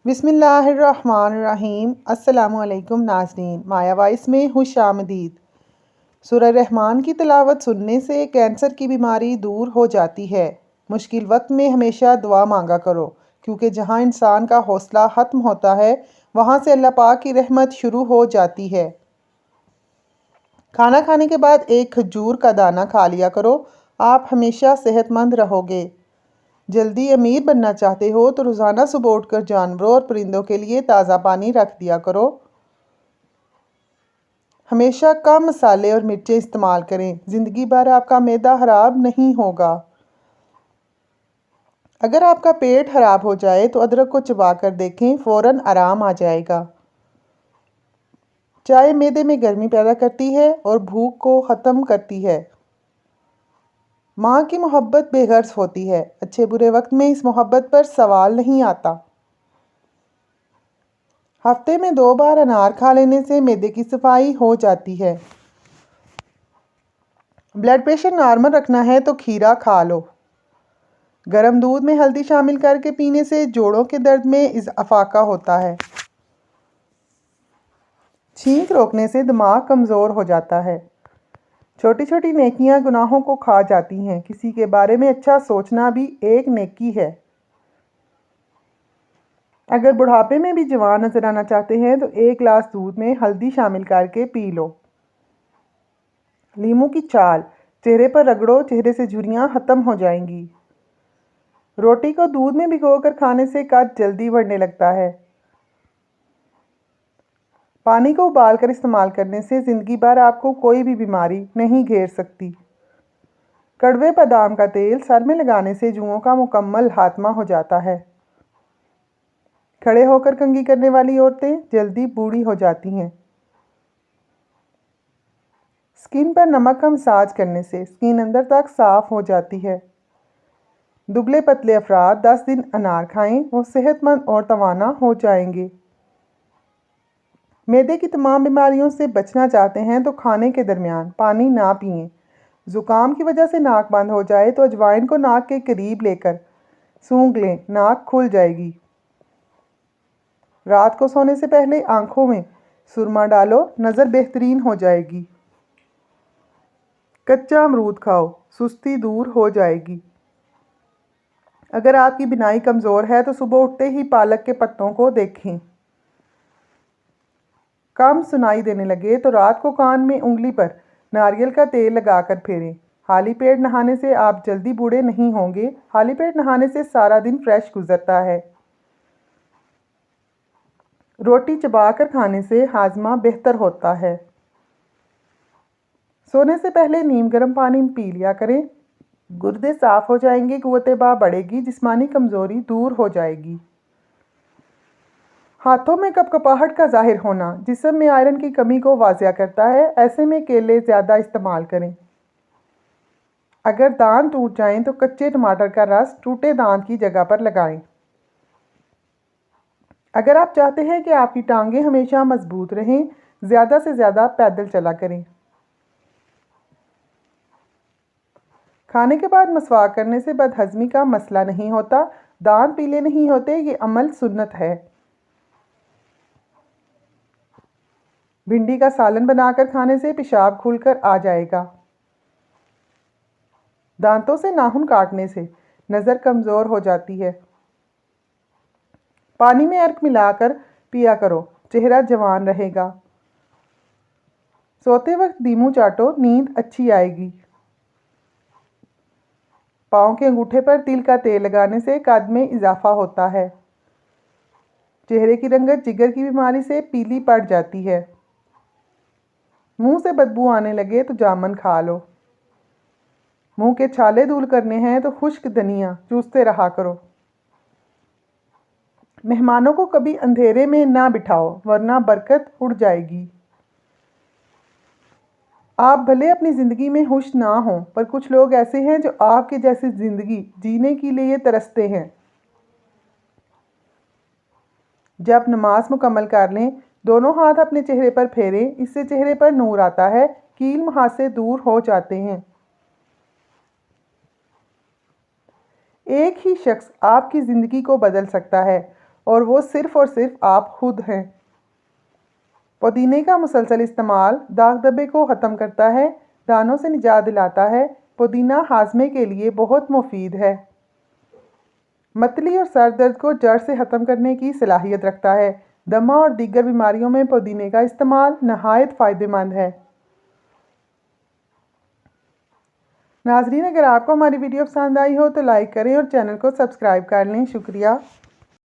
बिस्मिल्लाहिर्रहमानिर्रहीम। अस्सलामुअलैकुम नाज़रीन, माया वॉइस में खुशामदीद। सूरह रहमान की तिलावत सुनने से कैंसर की बीमारी दूर हो जाती है। मुश्किल वक्त में हमेशा दुआ मांगा करो, क्योंकि जहाँ इंसान का हौसला ख़त्म होता है वहाँ से अल्लाह पाक की रहमत शुरू हो जाती है। खाना खाने के बाद एक खजूर का दाना खा लिया करो, आप हमेशा सेहतमंद रहोगे। जल्दी अमीर बनना चाहते हो तो रोज़ाना सुबह उठकर जानवरों और परिंदों के लिए ताज़ा पानी रख दिया करो। हमेशा कम मसाले और मिर्चें इस्तेमाल करें, ज़िंदगी भर आपका मैदा खराब नहीं होगा। अगर आपका पेट खराब हो जाए तो अदरक को चबा कर देखें, फ़ौरन आराम आ जाएगा। चाय मैदे में गर्मी पैदा करती है और भूख को ख़त्म करती है। माँ की मोहब्बत बेगर्ज होती है, अच्छे बुरे वक्त में इस मोहब्बत पर सवाल नहीं आता। हफ्ते में 2 बार अनार खा लेने से मैदे की सफाई हो जाती है। ब्लड प्रेशर नॉर्मल रखना है तो खीरा खा लो। गर्म दूध में हल्दी शामिल करके पीने से जोड़ों के दर्द में इजाफा होता है। छींक रोकने से दिमाग कमज़ोर हो जाता है। छोटी छोटी नेकियां गुनाहों को खा जाती हैं। किसी के बारे में अच्छा सोचना भी एक नेकी है। अगर बुढ़ापे में भी जवान नजर आना चाहते हैं तो 1 गिलास दूध में हल्दी शामिल करके पी लो। लीमू की छाल चेहरे पर रगड़ो, चेहरे से झुर्रियाँ ख़त्म हो जाएंगी। रोटी को दूध में भिगोकर खाने से कद जल्दी बढ़ने लगता है। पानी को उबालकर इस्तेमाल करने से ज़िंदगी भर आपको कोई भी बीमारी नहीं घेर सकती। कड़वे बादाम का तेल सर में लगाने से जुओं का मुकम्मल खात्मा हो जाता है। खड़े होकर कंघी करने वाली औरतें जल्दी बूढ़ी हो जाती हैं। स्किन पर नमक का मसाज करने से स्किन अंदर तक साफ हो जाती है। दुबले पतले अफराद 10 दिन अनार खाएं, वो सेहतमंद और तवाना हो जाएंगे। मैदे की तमाम बीमारियों से बचना चाहते हैं तो खाने के दरमियान पानी ना पिएं। ज़ुकाम की वजह से नाक बंद हो जाए तो अजवाइन को नाक के करीब लेकर सूंघ लें, नाक खुल जाएगी। रात को सोने से पहले आंखों में सुरमा डालो, नज़र बेहतरीन हो जाएगी। कच्चा अमरूद खाओ, सुस्ती दूर हो जाएगी। अगर आपकी बिनाई कमज़ोर है तो सुबह उठते ही पालक के पत्तों को देखें। कम सुनाई देने लगे तो रात को कान में उंगली पर नारियल का तेल लगाकर फेरें। खाली पेट नहाने से आप जल्दी बूढ़े नहीं होंगे। खाली पेट नहाने से सारा दिन फ्रेश गुजरता है। रोटी चबाकर खाने से हाजमा बेहतर होता है। सोने से पहले नीम गर्म पानी पी लिया करें, गुर्दे साफ हो जाएंगे, कुव्वत बा बढ़ेगी, जिस्मानी कमज़ोरी दूर हो जाएगी। हाथों में कपकपाहट का जाहिर होना जिस्म में आयरन की कमी को वाज़िया करता है। ऐसे में केले ज़्यादा इस्तेमाल करें। अगर दांत टूट जाएं तो कच्चे टमाटर का रस टूटे दांत की जगह पर लगाएं। अगर आप चाहते हैं कि आपकी टांगें हमेशा मजबूत रहें, ज़्यादा से ज़्यादा पैदल चला करें। खाने के बाद मसवाक करने से बदहज़मी का मसला नहीं होता, दांत पीले नहीं होते। ये अमल सुन्नत है। भिंडी का सालन बनाकर खाने से पेशाब खुलकर आ जाएगा। दांतों से नाखून काटने से नज़र कमज़ोर हो जाती है। पानी में अर्क मिलाकर पिया करो, चेहरा जवान रहेगा। सोते वक्त नींबू चाटो, नींद अच्छी आएगी। पाँव के अंगूठे पर तिल का तेल लगाने से कद में इजाफा होता है। चेहरे की रंगत जिगर की बीमारी से पीली पड़ जाती है। मुंह से बदबू आने लगे तो जामुन खा लो। मुंह के छाले दूर करने हैं तो खुश्क धनिया चूसते रहा करो। मेहमानों को कभी अंधेरे में ना बिठाओ, वरना बरकत उड़ जाएगी। आप भले अपनी ज़िंदगी में खुश ना हों, पर कुछ लोग ऐसे हैं जो आपके जैसी ज़िंदगी जीने के लिए तरसते हैं। जब नमाज मुकम्मल कर लें, दोनों हाथ अपने चेहरे पर फेरें, इससे चेहरे पर नूर आता है, कील मुहासे दूर हो जाते हैं। एक ही शख्स आपकी ज़िंदगी को बदल सकता है और वो सिर्फ़ और सिर्फ आप खुद हैं। पुदीने का मुसलसल इस्तेमाल दाग धब्बे को ख़त्म करता है, दानों से निजात दिलाता है। पुदीना हाजमे के लिए बहुत मुफीद है। मतली और सर दर्द को जड़ से ख़त्म करने की सलाहियत रखता है। दमा और दीगर बीमारियों में पुदीने का इस्तेमाल नहायत फ़ायदेमंद है। नाज़रीन, अगर आपको हमारी वीडियो पसंद आई हो तो लाइक करें और चैनल को सब्सक्राइब कर लें। शुक्रिया।